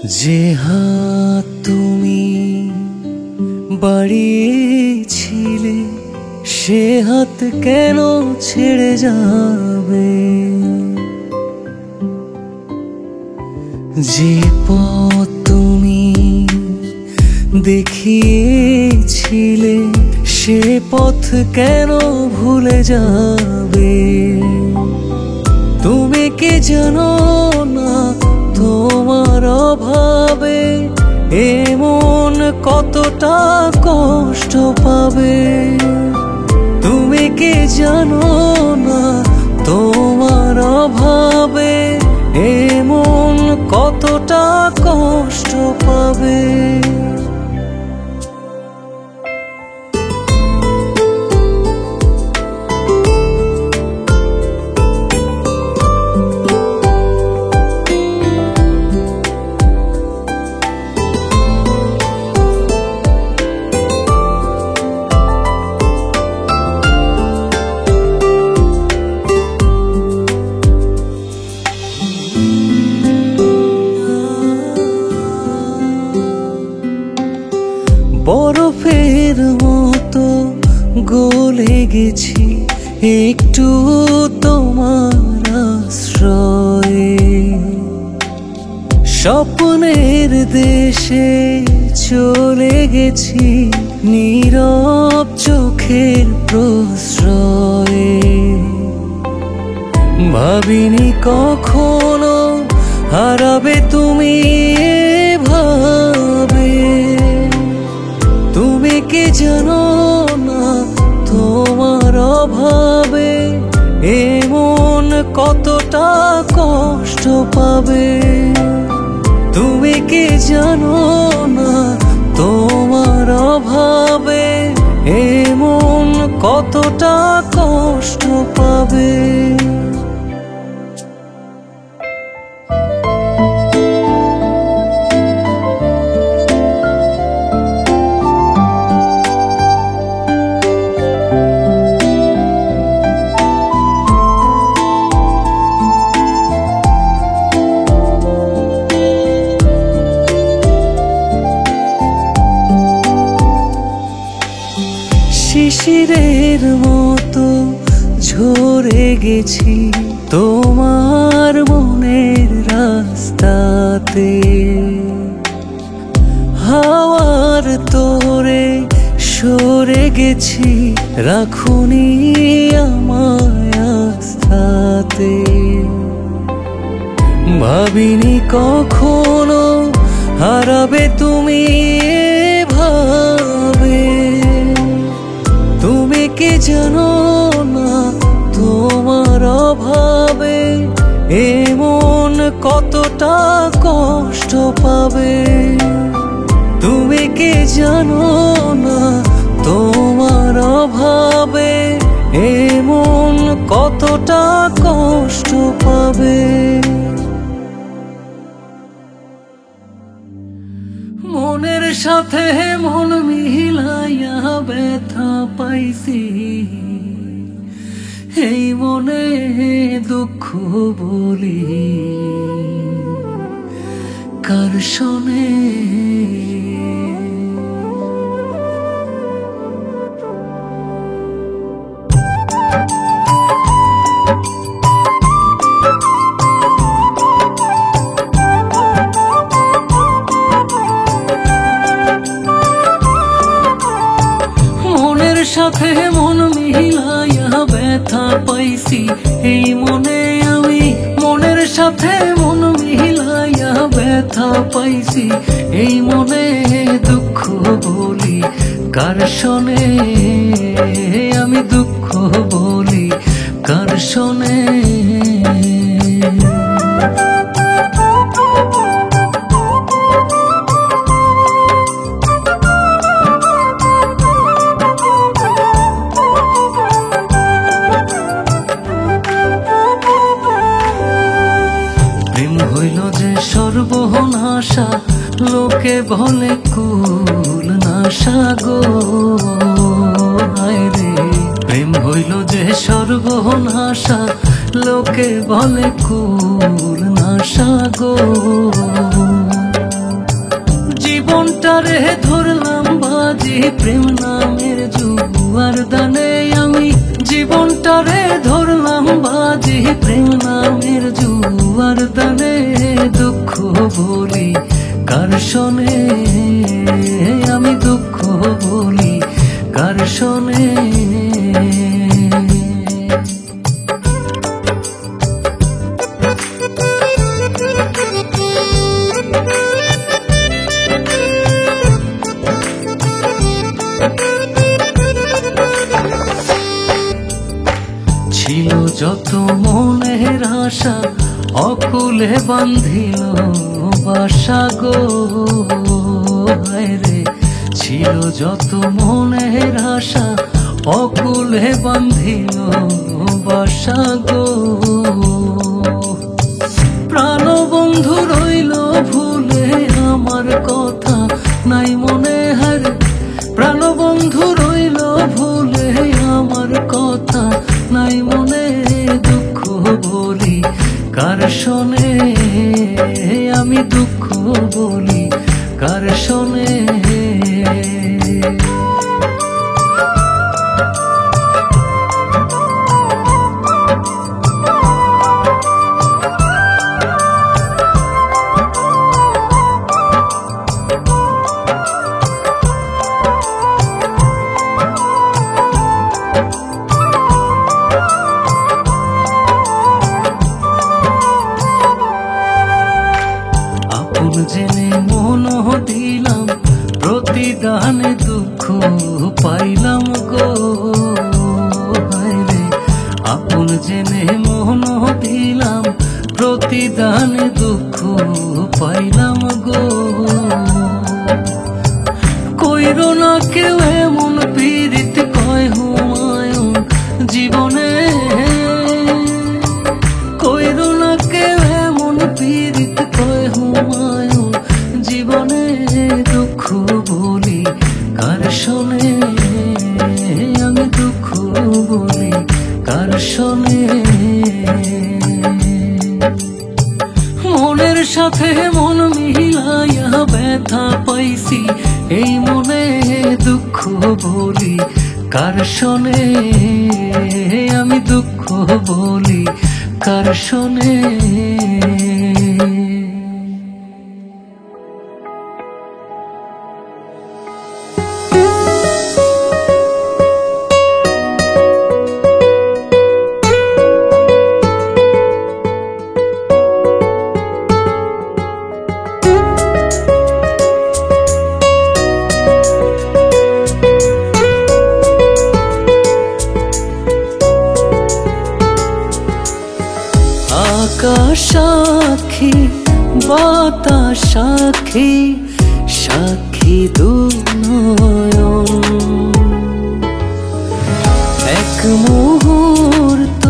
যে হাত তুমি বাড়িয়েছিলে সে হাত কেন ছেড়ে যাবে? যে পথ তুমি দেখিয়েছিলে সে পথ কেন ভুলে যাবে? তুমি কি জানো না তোমার অভাবে এমন কতটা কষ্ট পাবে? তুমি কি জানো না তোমার অভাবে এমন কতটা কষ্ট পাবে? বরফের মতো গলে গেছি একটু তোমার আশ্রয়ে। স্বপ্নের দেশে চলে গেছি নীরব চোখের প্রশ্রয়ে। ভাবিনি কখনো হারাবে তুমি এভাবে। তুমি কি জানো না তোমার অভাবে এমন কতটা কষ্ট পাবে? তুমি কি জানো না তোমার অভাবে এমন কতটা কষ্ট পাবে? শিশিরের মতো ঝরে গেছি তোমার মনের রাস্তাতে। হাওয়ার তোরে সরে গেছি রাখুনি আমায় আস্থাতে। ভাবিনি কখনো হারাবে তুমি এভাবে। তুমি কি জানো না তোমার অভাবে এমন কতটা কষ্ট পাবে? তুমি কি জানো না তোমার অভাবে এমন কতটা কষ্ট পাবে? মনের সাথে মন মিলাইয়া ব্যথা পাইছি, এই মনে দুঃখ বলি কার শোনে? সাথে মন মিলাইয়া ব্যথা পাইছি, এই মনে আমি মনের সাথে মন মিলাইয়া ব্যথা পাইছি, এই মনে দুঃখ বলি কার শোনে? আমি দুঃখ বলি কার শোনে? হইল যে সর্বনাশা লোকে বলে কুল নাশা গো। হায় রে প্রেম হইল যে সর্বনাশা লোকে বলে কুল নাশা গো। জীবনটারে ধরলাম বাজি প্রেম নামের জুয়ার দানে আমি জীবনটারে ধরলাম বাজি প্রেম নামের জুয়ার দানে দুঃখ বলি কার শোনে আমি দুঃখ বলি কার শোনে ছিল যত মনের আশা অকুলে বান্ধিল বাসা গো রে ছিল যত মনের আশা অকুলে বান্ধিল বাসা গো প্রাণবন্ধু রইল ভুলে আমার কথা নাই মনে হার প্রাণবন্ধু রইল ভুলে আমার কথা নাই মনে দুঃখ বলি কার শোনে আমি দুঃখ বলি কার শোনে জেনে মন দিলাম প্রতিদানে দুঃখ পাইলাম গো রে আপন জেনে মন দিলাম প্রতিদানে দুঃখ পাইলাম গো কইরো না কেউ এমন পীড়িত কয় হুমায়ুন জীবনে কইরো না কেউ এমন পীড়িত কয় হুমায়ুন জীবনে দুঃখ বলি কার শোনে আমি দুঃখ বলি কার শোনে মনের সাথে মন মিলাইয়া ব্যথা পাইছি এই মনে দুঃখ বলি কার শোনে আমি দুঃখ বলি কার শোনে আকাশ সাক্ষী বাতাস সাক্ষী সাক্ষী দুনয়ন এক মুহূর্ত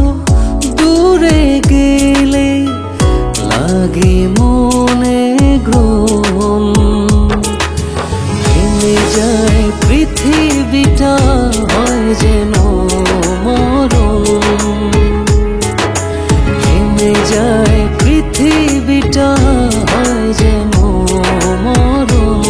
দূরে গেলে লাগে মনে গ্রহণ থেমে যায় পৃথিবীটা হয় যেন মরণ যায় পৃথিবীটা হয় যেন মরণ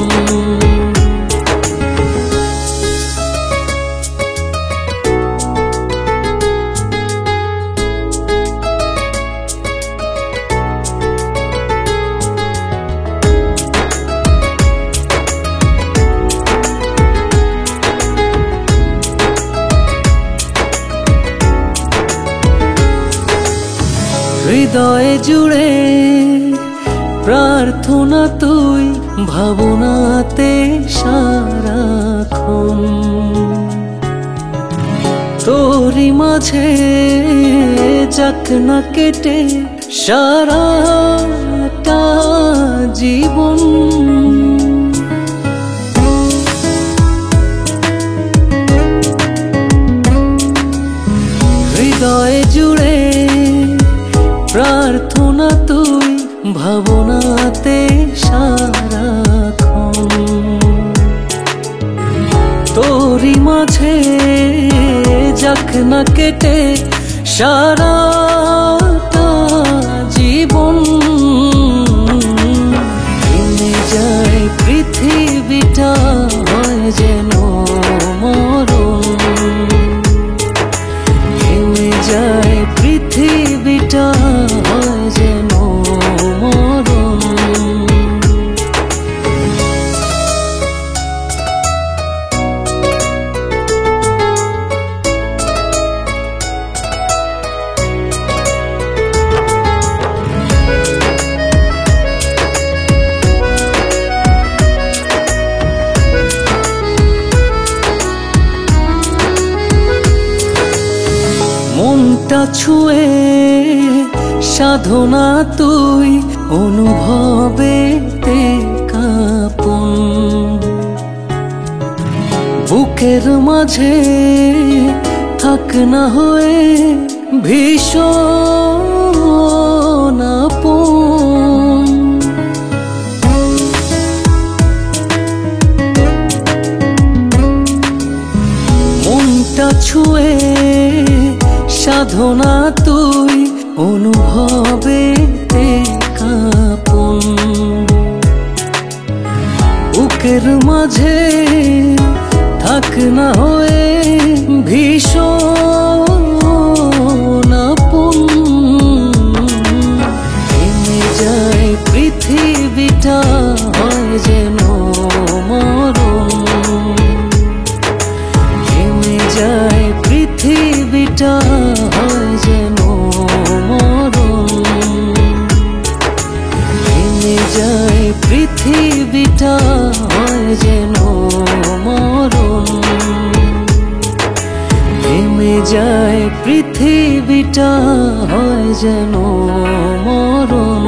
হৃদয় জুড়ে প্রার্থনা তুই ভাবনাতে সারাক্ষণ তোরি মাঝে যাক না কেটে সারাটা জীবন হৃদয় জুড়ে প্রার্থনা তুই ভাবনাতে সারাক্ষণ তোরি মাঝে যাক না কেটে সারাটা জীবন থেমে যায় পৃথিবী মনটা ছুঁয়ে সাধনা তুই অনুভবেতে কাঁপন বুকের মাঝে থাক না হয়ে ভীষণ আপন মনটা ছুঁয়ে সাধনা তুই অনুভবেতে কাঁপন বুকের মাঝে থাক না হয়ে ভীষণ আপন থেমে যায় পৃথিবীটা হয় যেন মরণ থেমে যায় পৃথিবীটা হয় যেন মরণ থেমে যায় পৃথিবীটা হয় যেন মরণ থেমে যায় পৃথিবীটা হয় যেন মরণ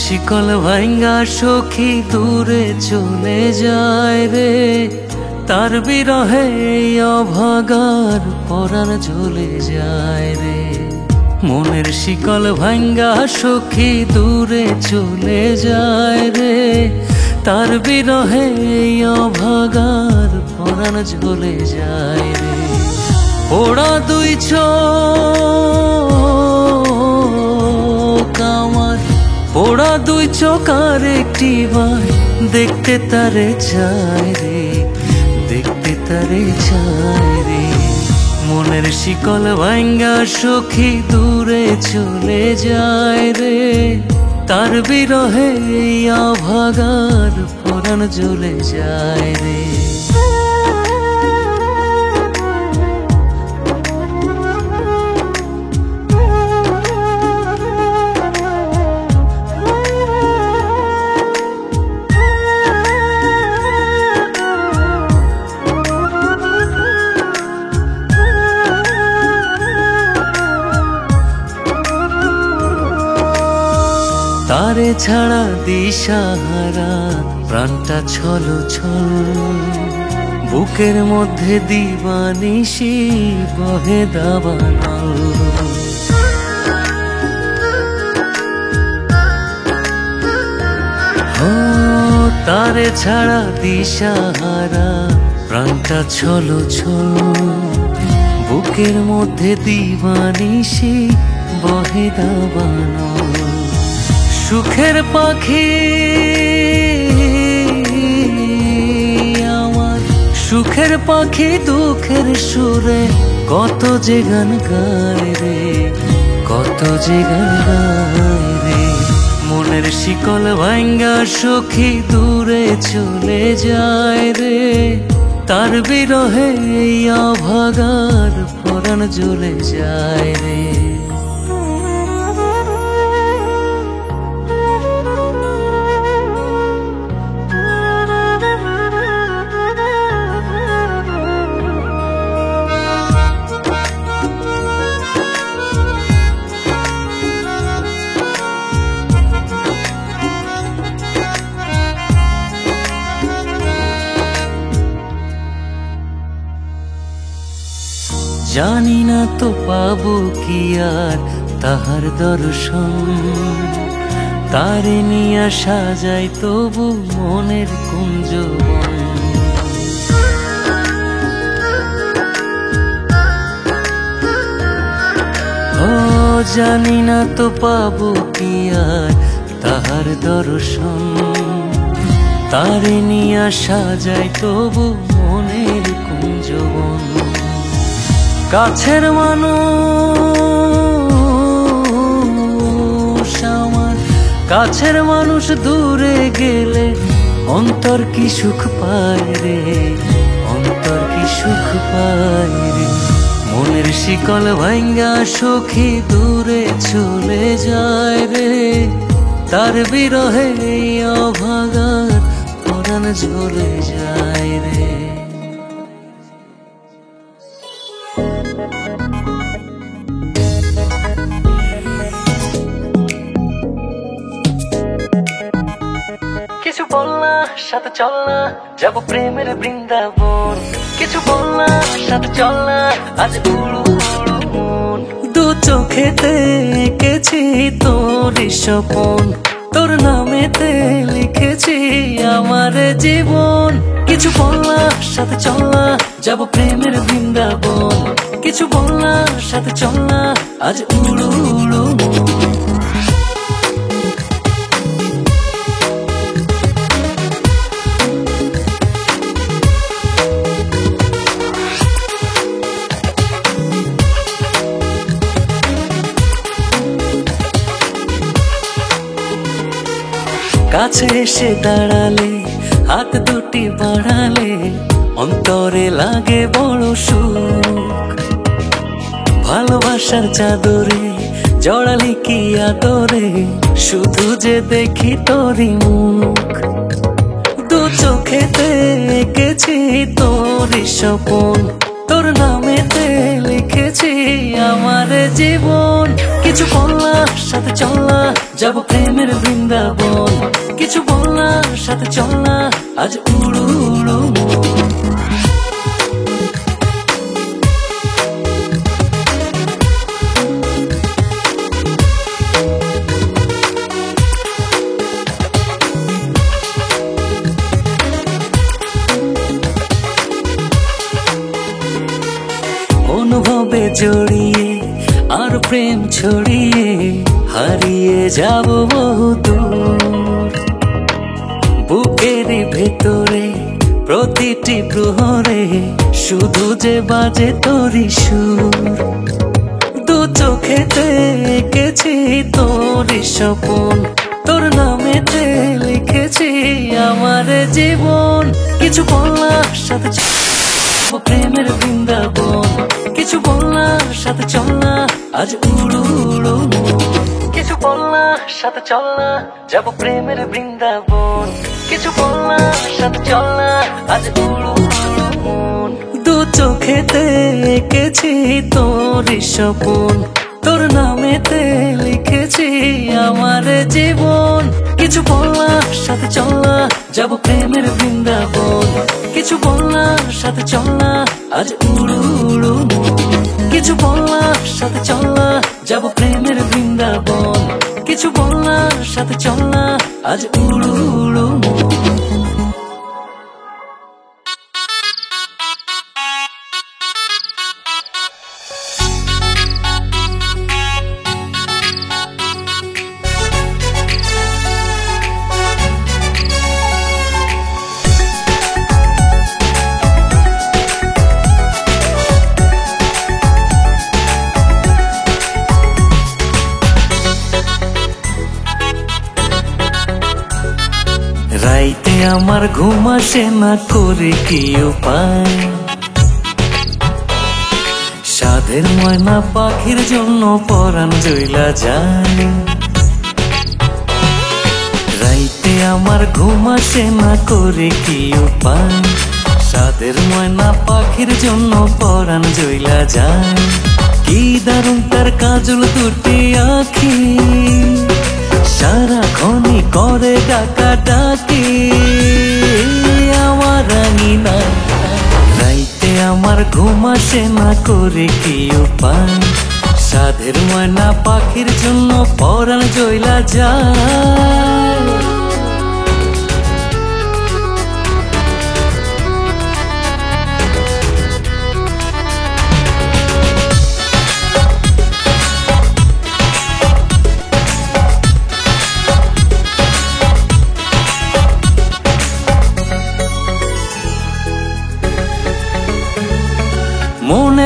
শিকল ভাঙ্গা সখী দূরে চলে যায় রে তার বিরহে অভাগার পরাণ ঝুলে যায় রে মনের শিকল ভাঙ্গা সখী দূরে চলে যায় রে তার বিরহে অভাগার পরাণ ঝুলে যায় রে ওরা দুই চোখ আমার ওরা দুই চোখার একটি বার দেখতে তারে চায় রে দেখতে তারে চায় রে মনের শিকল ভাঙ্গা সখী দূরে চলে যায় রে তার বিরহে অভাগার পরাণ জ্বলে যায় রে তারে ছাড়া দিশাহারা প্রাণটা ছল ছল বুকের মধ্যে দিবানিশি বহে দাবানল তারে ছাড়া দিশাহারা প্রাণটা ছল ছল বুকের মধ্যে দিবানিশি বহে দাবানল সুখের পাখি আমার সুখের পাখি দুঃখের সুরে কত যে গান গায় রে কত যে গান গায় রে মনের শিকল ভাঙ্গা সখী দূরে চলে যায় রে তার বিরহে অভাগার পরাণ জ্বলে যায় রে জানি না তো পাবো কি আর তাহার দর্শন তারে নিয়া সাজাই তবু মনের কুঞ্জবন ও জানি না তো পাবো কি আর তাহার দর্শন তারে নিয়া সাজাই তবু মনের কুঞ্জবন কাছের মানুষ কাছের মানুষ দূরে গেলে অন্তর কি সুখ পায় রে, অন্তর কি সুখ পায় রে। মনের শিকল ভাঙ্গা সখী দূরে চলে যায় রে, তার বিরহে এই অভাগার পরাণ ঝরে যায় রে। কিছু বল না, সাথে চল না, যাবো প্রেমের বৃন্দাবন। কিছু বল না, সাথে চল না, আজ উড়ু উড়ু মন। দু চোখেতে এঁকেছি তোর স্বপন, তোর নামেতে লিখেছি আমার জীবন। কিছু বল না, সাথে চল না, যাবো প্রেমের বৃন্দাবন। কিছু বল না, সাথে চল না, আজ উড়ু উড়ু মন। কাছে এসে দাঁড়ালে, হাত দুটি বাড়ালে, অন্তরে লাগে বড় সুখ। ভালোবাসার চাদরে জড়ালি কি আদরে, শুধু যে দেখি তোরই মুখ। দু চোখেতে এঁকেছি তোর স্বপন, তোর নামেতে লিখেছি আমার জীবন। কিছু বল না, সাথে চল না, যাবো প্রেমের বৃন্দাবন। কিছু বল না, সাথে চল না, আজ উড়ু উড়ু মন। অনুভবে জড়িয়ে আর প্রেম ছড়িয়ে হারিয়ে যাব বহুদূর। বুকের ভেতরে প্রতিটি প্রহরে শুধু যে বাজে তোরই সুর। দু চোখেতে এঁকেছি তোর স্বপন, তোর নামেতে লিখেছি আমার জীবন। কিছু বল না, সাথে যাবো প্রেমের বৃন্দাবন। কিছু বল না, সাথে চল না, আজ উড়ু উড়ু মন। কিছু বল না, সাথে চল না, যাবো প্রেমের বৃন্দাবন। কিছু বল না, সাথে চল না, আজ উড়ু উড়ু মন। দু চোখেতে এঁকেছি তোর স্বপন, তোর নামেতে লিখেছি আমার জীবন। কিছু বল না, সাথে চল না, যাবো প্রেমের বৃন্দাবন। কিছু বল না, সাথে চল না, আজ উড়ু উড়ু মন। কিছু বল না, সাথে চল না, যাবো প্রেমের বৃন্দাবন। কিছু বল না, সাথে চল না, আজ উড়ু উড়ু মন। রাইতে আমার ঘুম আসে না, করে কি উপায়। সাধের ময়না পাখির জন্য পরাণ জইলা যায়। রাইতে আমার ঘুম আসে না, করে কি উপায়। সাধের ময়না পাখির জন্য পরাণ জইলা যায়। কি দারুণ তার কাজল দুটি আখি, সারাক্ষণই করে ডাকা ডাকি আমার রাঙিনা। রাইতে আমার ঘুম আসে না, করে কি উপায়। সাধের ময়না পাখির জন্য পরাণ জইলা যায়।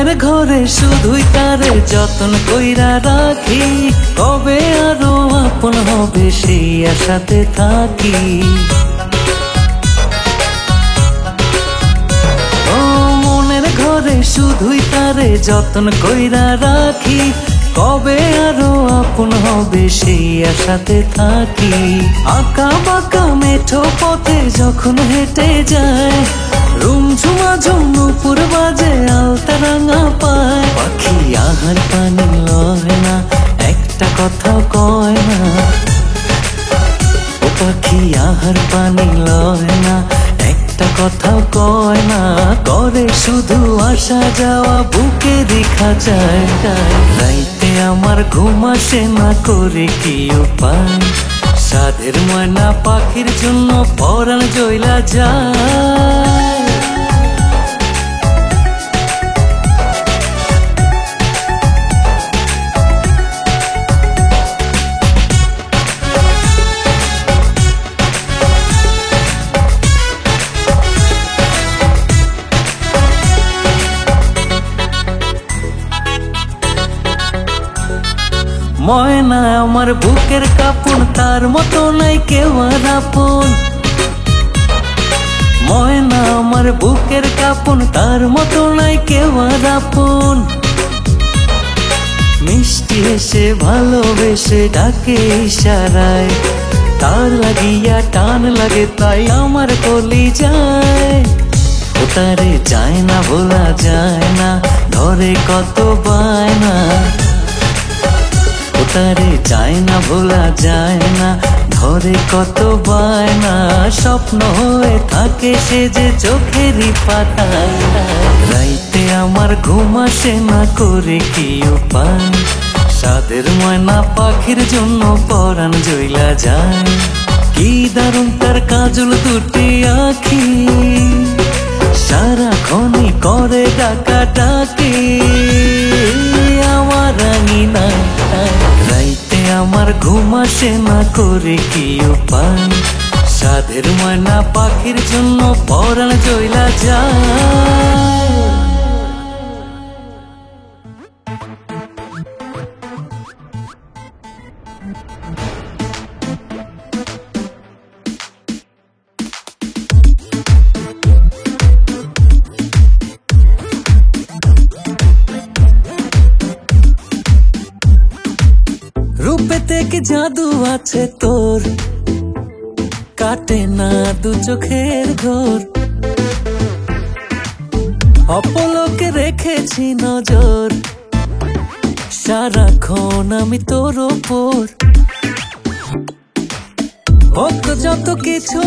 মনের ঘরে শুধুই তারে যতন কইরা রাখি, কবে আরো আপন হবে সেই আশাতে থাকি। ও মনের ঘরে শুধুই তারে যতন কইরা রাখি, কবে আরো আপন হবে সেই আশাতে থাকি। আঁকা বাঁকা মেঠো পথে যখন হেঁটে যায়, রুমঝুমা ঝুমুপুর বাজে আলতা রাঙা পায়। পাখি আহার পানি লয় না, একটা কথাও কয় না। ও পাখি আহার পানি লয় না, একটা কথাও কয় না। করে শুধু আসা যাওয়া বুকে দেখা যায়। রাইতে আমার ঘুম আসে না, করে কি উপায়? সাধের ময়না পাখির জন্য পরাণ জ্বলা যায়। ময়না আমার বুকের কাপন, তার মতো নাই কেউ আর আপন। ময়না আমার বুকের কাপন, তার মতো নাই কেউ আর আপন। মিষ্টি এসে ভালোবেসে ডাকে ইশারায়, তার লাগিয়া টান লাগে তাই আমার কলি যায়। ও তারে যায় না ভোলা যায় না, ধরে কত বায়না। ও তারে যায় না ভোলা যায় না, ধরে কত বায়না। স্বপ্ন হয়ে থাকে সে যে চোখেরই পাতায়। রাইতে আমার ঘুম আসে না, করে কি উপায়? সাধের ময়না পাখির জন্য পরাণ জ্বলা যায়। কি দারুণ তার কাজল দুটি আখি, সারাক্ষণই করে ডাকা ডাকি আমার রাঙিনায়। রাইতে আমার ঘুম আসে না, করে কি উপায়? সাধের ময়না পাখির জন্য পরাণ জ্বলা যায়। রূপেতে কি জাদু আছে তোর, কাটে না দু চোখের ঘোর। অপলকে রেখেছি নজর, সারাক্ষণ আমি তোর ওপর। হোক যত কিছু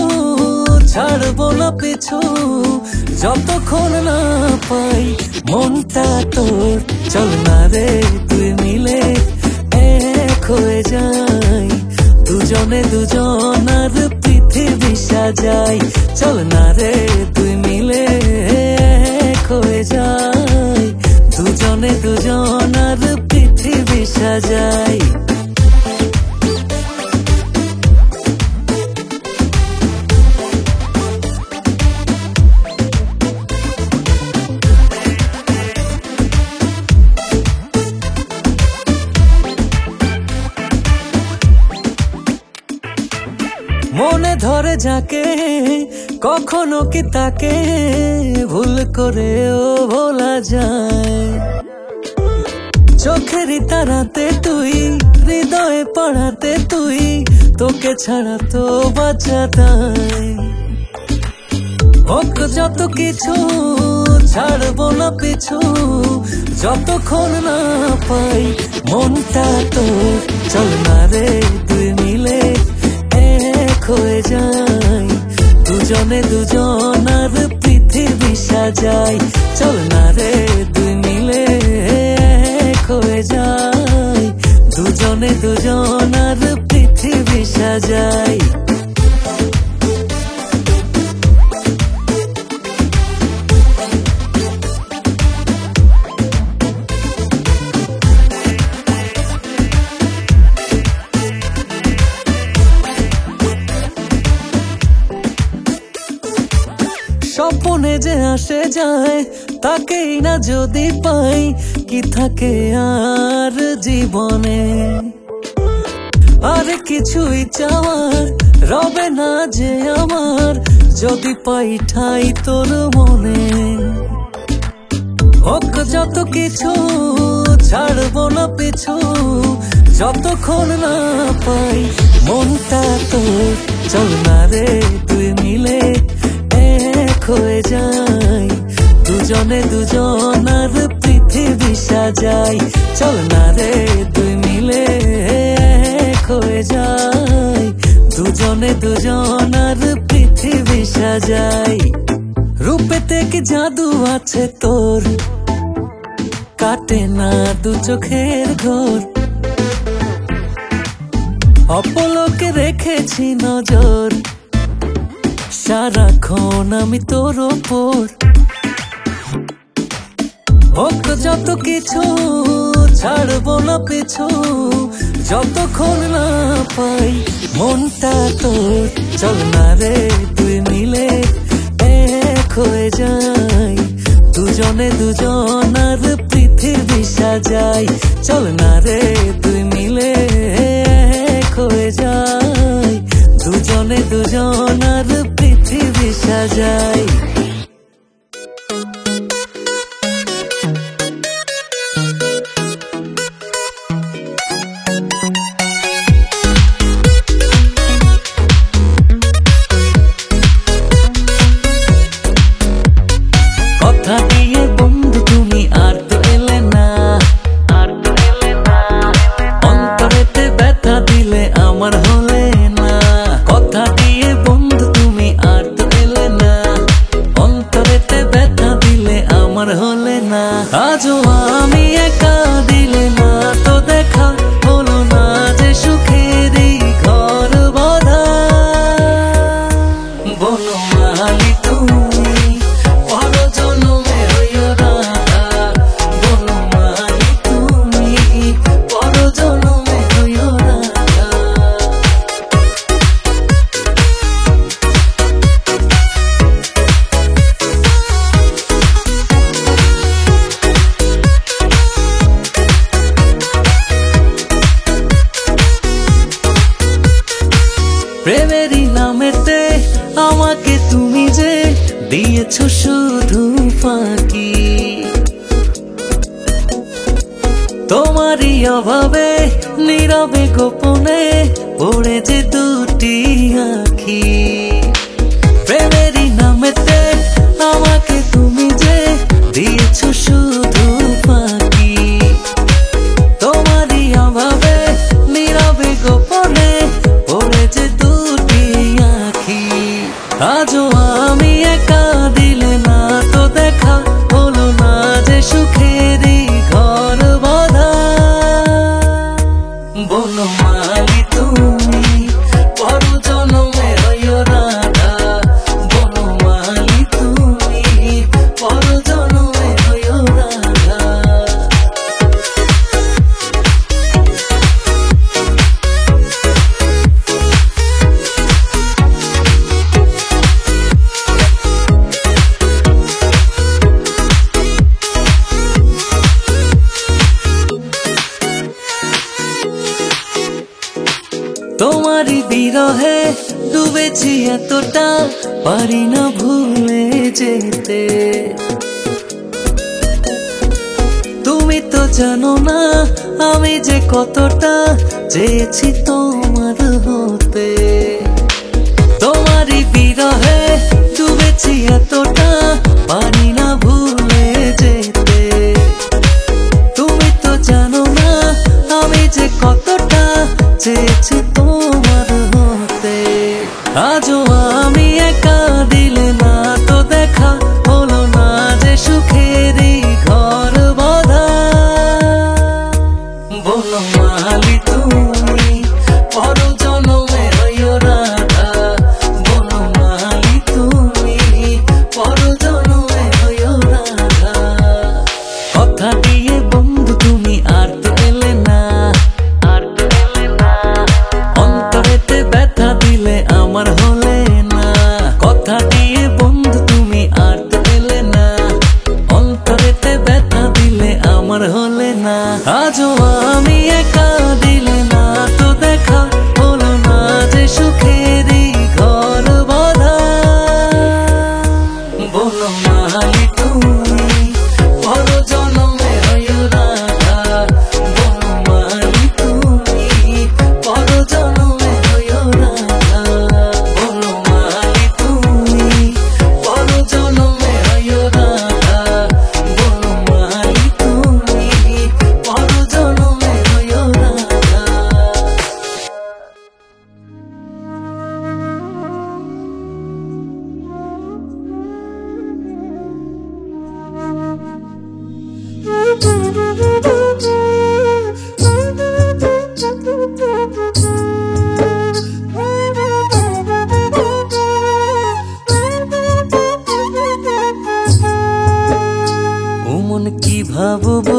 ছাড়বো না পিছু, যতক্ষণ না পাই মনটা তোর। চল না রে তুই মিলে এক হয়ে যাই, দুজনে দুজনার পৃথিবী সাজাই। চল না রে তুই মিলে এক হয়ে যাই, দুজনে দুজনার পৃথিবী সাজাই। মনে ধরে যাকে কখনো কি তাকে ভুল করেও ভোলা যায়। চোখেরই তারাতে তুই, হৃদয়ে পড়াতে তুই, তোকে ছাড়া তো বাঁচা দায়। হোক যত কিছু ছাড়বো না পিছু, যতক্ষণ না পাই মনটা তোর। চল না রে তুই মিলে এক হয়ে যাই, দুজনে দুজনার পৃথিবী সাজাই। চল না রে দুই মিলে এক হয়ে যাই, দুজনে দুজনার পৃথিবী সাজাই। স্বপ্নে যে আসে যায় তাকেই না যদি পাই কি থাকে আর জীবনে। আর কিছুই চাওয়ার রবে না যে আমার, যদি পাই ঠাই তোর মনে। হোক যত কিছু ছাড়বো না পিছু, যতক্ষণ না পাই মনটা তোর। চল না রে তুই মিলে এক হয়ে যাই, দুজনে দুজনার পৃথিবী সাজাই। চল না রে তুই মিলে এক হয়ে যাই, দুজনে দুজনার পৃথিবী সাজাই। রূপেতে কি জাদু আছে তোর, কাটে না দু চোখের ঘোর। অপলকে রেখেছি নজর, সারাক্ষণ আমি তোর ওপর। হোক যত কিছু ছাড়বো না পিছু, যতক্ষণ না পাই মনটা তোর। চল না রে তুই মিলে এক হয়ে যাই, দুজনে দুজনার পৃথিবী সাজাই। চল না রে তুই মিলে এক হয়ে যাই, দুজনে দুজনার পৃথিবী সাজাই। কথা দিয়ে বন্ধু তুমি আর তো এলে না, অন্তরেতে ব্যথা দিলে আমার হলে না। কথা দিয়ে বন্ধু তুমি আর তো এলে না, অন্তরেতে ব্যথা দিলে আমার হলে না। আজও আমি একা, দিলে না তো দেখা, হলো না যে সুখেরই ঘর বাঁধা। বনমালী তুমি প্রেমেরই নামেতে আমাকে তুমি যে দিয়েছ শুধু ফাঁকি। তোমারই অভাবে নীরবে গোপনে পড়ে যে দুটি আঁখি। প্রেমেরই নামেতে আমাকে তুমি যে দিয়েছ শুধু ফাঁকি। তোমারই অভাবে নীরবে গোপনে পড়ে যে দুটি আঁখি। আজও আমি একা, দিলে না তো দেখা, হলো না যে সুখেরই ঘর বাঁধা। বনমালী তুমি পর জনমে হইও রাধা, বনমালী তুমি পর জনমে হইও রাধা। তোমারই বিরহে ডুবেছি এতটা, পারি না ভুলে যেতে। তুমি তো জানো না আমি যে কতটা চেয়েছি তোমার হতে। তোমারই বিরহে ডুবেছি এতটা, পারি না ভুলে যেতে। তুমি তো জানো না আমি যে কতটা চেয়েছি তোমার হতে। আজও আমি একা, দিলে না তো দেখা, হলো না যে সুখেরই ঘর বাঁধা। বনমালী তুমি পর জনমে হইও রাধা, বনমালী তুমি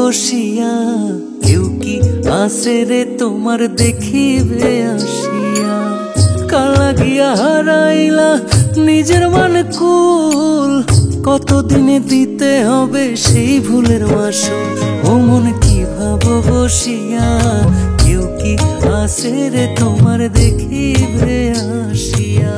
বসিয়া, কেউ কি আসে রে তোমার দেখিবে আসিয়া। কার লাগিয়া হারাইলা নিজের মানকুল, কতদিনে দিতে হবে সেই ভুলের মাসুল। ও মন কি ভাবো বসিয়া, কেউ কি আসে রে তোমার দেখিবে আসিয়া।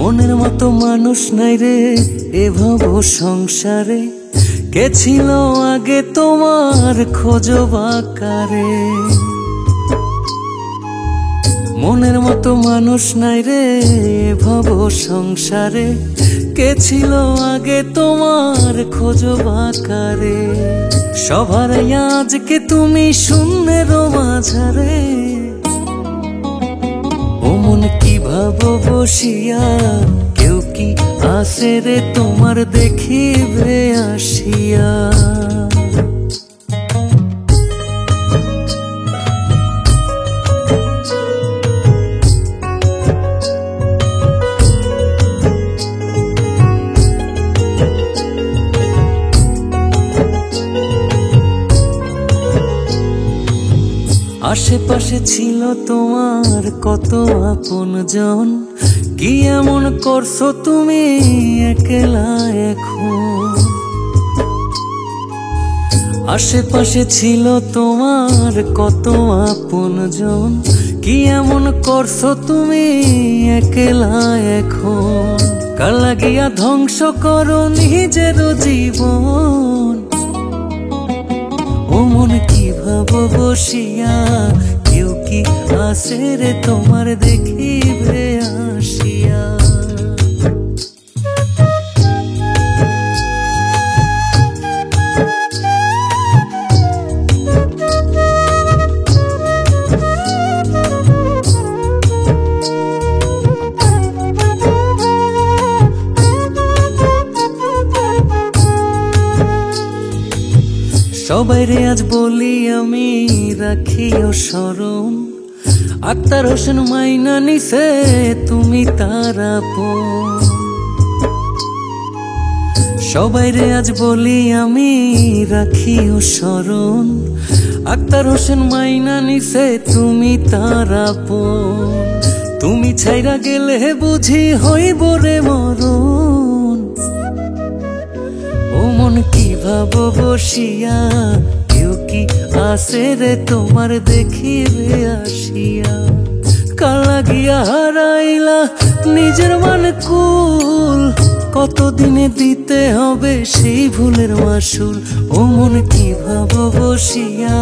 মনের মতো মানুষ নাই রে এ ভব সংসারে, কে ছিল আগে তোমার খোঁজবা কারে। মনের মতো মানুষ নাই রে এ ভব সংসারে, কে ছিল আগে তোমার খোঁজবা কারে। সবার আজকে তুমি শূন্যের মাঝারে, ও মন কি ভাবো বসিয়া, কেউ কি আসে রে তোমার দেখিবে আসিয়া। আশেপাশে ছিল তোমার কত আপনজন, কি এমন করছো তুমি একলা এখন। আশেপাশে ছিল তোমার কত আপনজন, কি এমন করছো তুমি একলা এখন। কার লাগিয়া ধ্বংস করো নিজের জীবন, ও মন কি ভাবো বসিয়া, কেউ কি আসে রে তোমার দেখিবে আসিয়া। সবাই রে আজ বলি আমি রাখিও স্মরণ, আক্তার হোসেন মাইনা নিছে তুমি তার আপন। সবাই রে আজ বলি আমি রাখিও স্মরণ, আক্তার হোসেন মাইনা নিছে তুমি তার আপন। তুমি ছাইরা গেলে বুঝি হইব রে মরণ, ও মন কি ভাবো বসিয়া, কেউ কি আসে রে তোমার দেখিবে আসিয়া। কার লাগিয়া হারাইলা নিজের মানকুল, কতদিনে দিতে হবে সেই ভুলের মাসুল। ও মন কি ভাবো বসিয়া,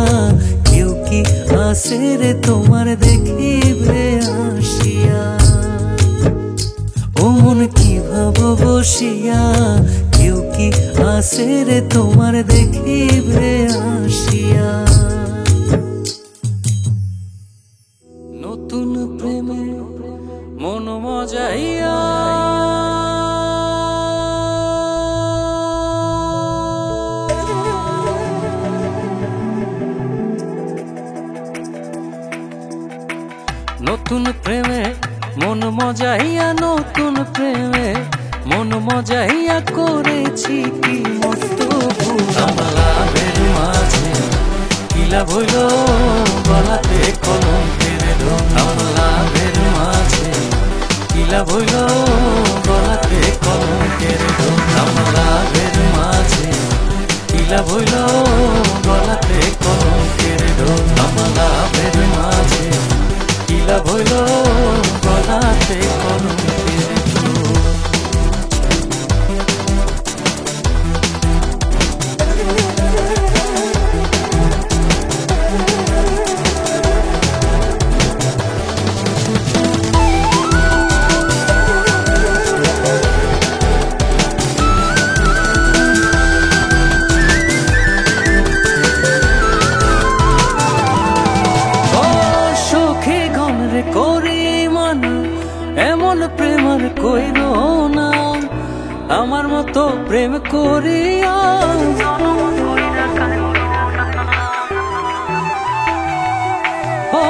কেউ কি আসে রে তোমার দেখিবে আসিয়া। ও মন কি ভাবো বসিয়া, কেউ কি আসে রে তোমার দেখিবে আসিয়া। নতুন প্রেমে মন মজাইয়া, নতুন প্রেমে মন মজাইয়া, নতুন প্রেমে মন মজাইয়া করেছি কি মস্ত ভুল। লাভের মাঝে কিলা বইল গলাতে কলঙ্কের ধন। লাভের মাঝে কিলা বইল গলাতে কলঙ্কের ধন। লাভের মাঝে কিলা বইল গলাতে কলঙ্কের ধন। লাভের মাঝে কিলা বইল গলাতে কলঙ্কের ধন। আমার মতো প্রেম করিয়া। ও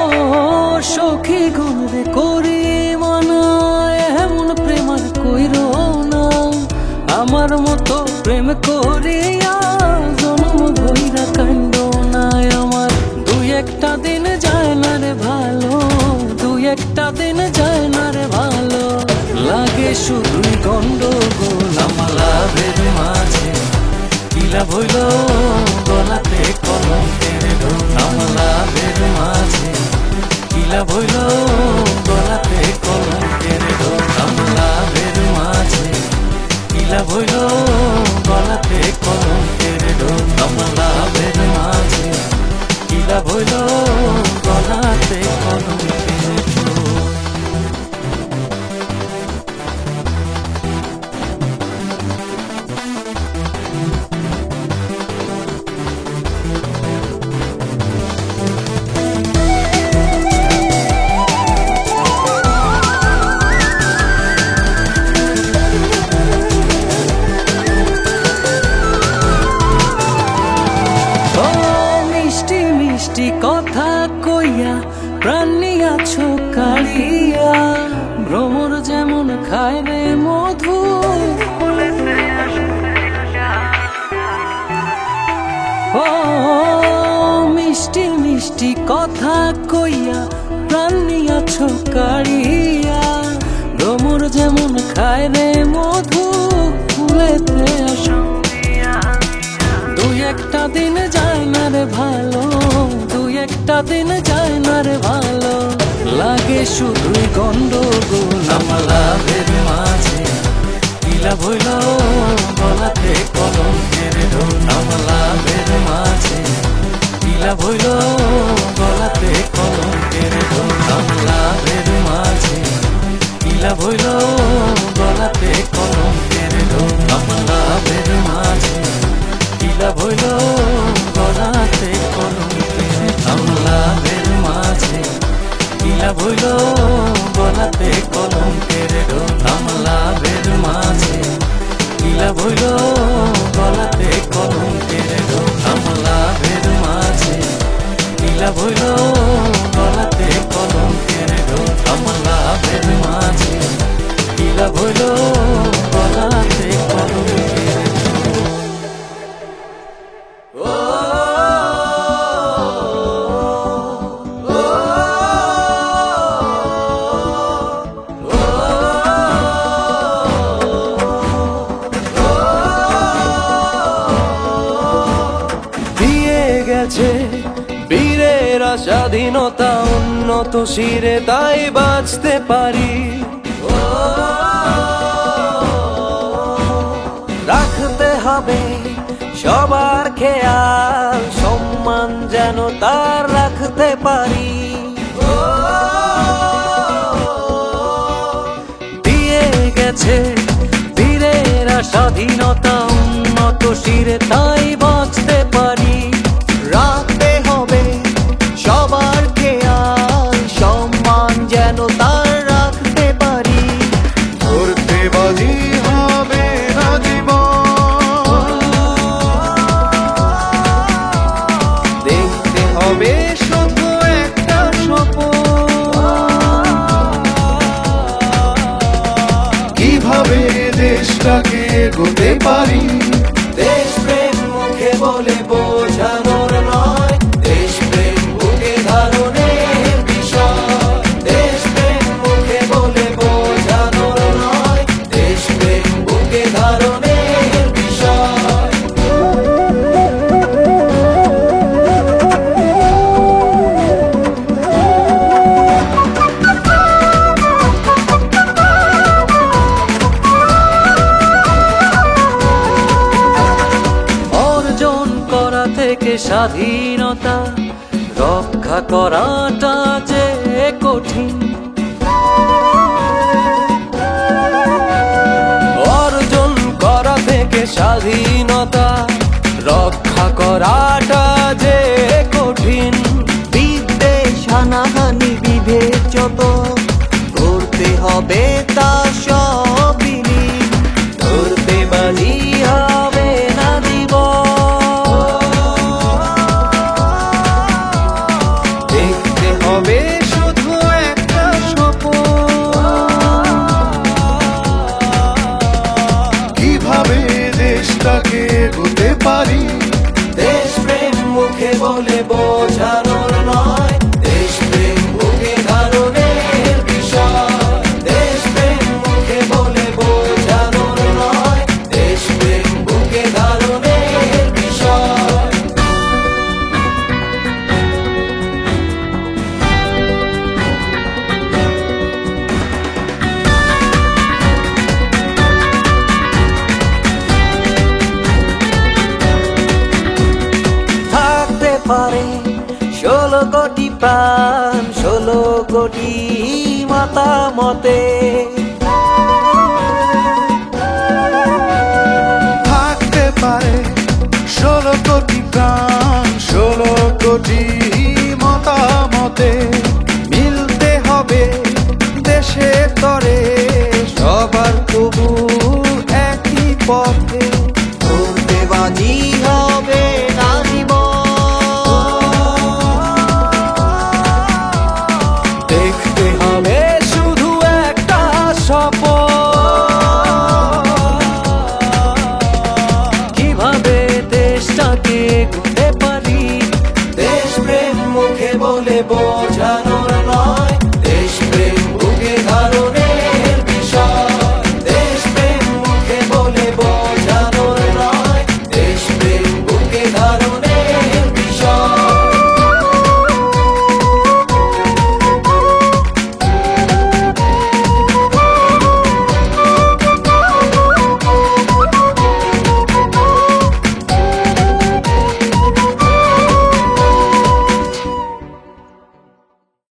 সখী গুণরে করি মানায়, এমন প্রেম আর কইরো না। আমার মতো প্রেম করিয়া জনম ভইরা কান্দ নাই আমার। দুই একটা দিন যায় না রে ভালো, দুই একটা দিন যায় না রে ভালো, লাগে শুধুই গন্ডগোল। আমার লাভের মাঝে কি লাভ হইল, গলাতে কলঙ্কের ঢোল। আমার লাভের মাঝে কি লাভ হইল, গলাতে কলঙ্কের ঢোল। আমার লাভের মাঝে কি লাভ হইল, গলাতে কলঙ্কের ঢোল। আমার লাভের মাঝে কি লাভ হইল, গলাতে কলঙ্কের ঢোল। কথা কইয়া প্রাণ নিয়াছো কাড়িয়া, ভ্রমর যেমন খায় রে মধু। ও মিষ্টি মিষ্টি কথা কইয়া প্রাণ নিয়াছো কাড়িয়া, ভ্রমর যেমন খায় রে মধু, ফুলেতে আসো। দুই একটা দিন যায় না রে ভালো, দুই একটা দিন যায় না রে ভালো, লাগে শুধুই গন্ডগোল। আমার লাভের মাঝে কি লাভ হইল, গলাতে কলঙ্কের ঢোল। আমার লাভের মাঝে কি লাভ হইল, গলাতে কলঙ্কের ঢোল। আমার লাভের মাঝে কি লাভ হইল, গলাতে কলঙ্কের ঢোল। আমার লাভের মাঝে কি লাভ হইল, গলাতে কলঙ্কের। আমার লাভের মাঝে কি লাভ হইল, গলাতে কলঙ্কের ঢোল। আমার লাভের মাঝে কি লাভ হইল, গলাতে কলঙ্কের ঢোল। আমার লাভের মাঝে কি লাভ হইল, গলাতে কলঙ্কের ঢোল। আমার লাভের মাঝে কি লাভ হইল, গলাতে কলঙ্কের ঢোল। বীরেরা স্বাধীনতা উন্নত শিরে, তাই বাঁচতে পারি। রাখতে হবে সবার খেয়াল, সম্মান যেন তার রাখতে পারি। দিয়ে গেছে বীরেরা স্বাধীনতা উন্নত শিরে, তাই বাঁচতে পারি। রাখতে হবে সবার খেয়াল, সম্মান যেন তার রাখতে পারি। ধরতে বাজি হবে না জীবন, দেখতে হবে শুধু একটা স্বপ্ন। কিভাবে দেশটাকে এগোতে পারি, দেশপ্রেম মুখে বলে বোঝানোর নয়, দেশপ্রেম বুকে ধারণের বিষয়। দেশপ্রেম মুখে বলে বোঝানোর নয়, দেশপ্রেম বুকে ধারণের বিষয়। অর্জন করা থেকে স্বাধীনতা রক্ষা করাটা যে কঠিন। অর্জন করা থেকে স্বাধীনতা রক্ষা করাটা যে কঠিন। বিদ্বেষ হানাহানি বিভেদ যত করতে হবে তা সব বিলীন, ধরতে পারি। দেশপ্রেম মুখে বলে বোঝানোর নয়, দেশপ্রেম বুকে ধারণের বিষয়। দেশপ্রেম মুখে বলে বোঝানোর নয়, দেশপ্রেম বুকে ধারণের বিষয়। থাকতে পারে 16 কোটি প্রাণ, 16 কোটি মতামতে। থাকতে পারে 16 কোটি প্রাণ, 16 কোটি মতামতে। মিলতে হবে দেশের তরে